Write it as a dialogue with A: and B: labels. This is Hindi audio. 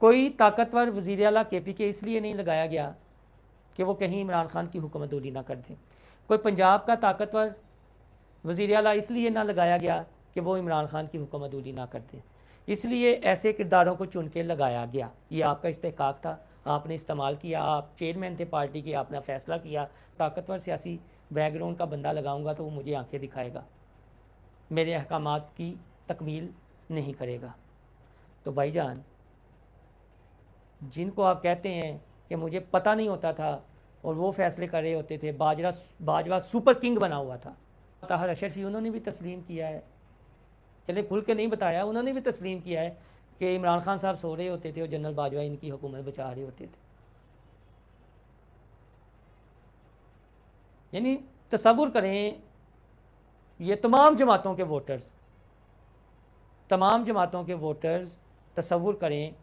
A: कोई ताकतवर वज़ीर आला KPK इसलिए नहीं लगाया गया कि वो कहीं इमरान खान की हुकूमतदूरी ना कर दें। कोई पंजाब का ताकतवर वज़ीर आला इसलिए ना लगाया गया कि वो इमरान खान की हुकूमतदूरी ना कर दें। इसलिए ऐसे किरदारों को चुन के लगाया गया। ये आपका इस्तेहकाक था, आपने इस्तेमाल किया, आप चेयरमैन थे पार्टी के, आपने फ़ैसला किया ताकतवर सियासी बैकग्राउंड का बंदा लगाऊंगा तो वो मुझे आंखें दिखाएगा, मेरे अहकामात की तकमील नहीं करेगा। तो भाईजान, जिनको आप कहते हैं कि मुझे पता नहीं होता था और वो फ़ैसले कर रहे होते थे, बाजवा सुपर किंग बना हुआ था। ताहिर अशरफी उन्होंने भी तस्लीम किया है, चले खुल के नहीं बताया, उन्होंने भी तस्लीम किया है कि इमरान खान साहब सो रहे होते थे और जनरल बाजवा इनकी हुकूमत बचा रहे होते थे। यानी तसव्वुर करें, ये तमाम जमातों के वोटर्स तसव्वुर करें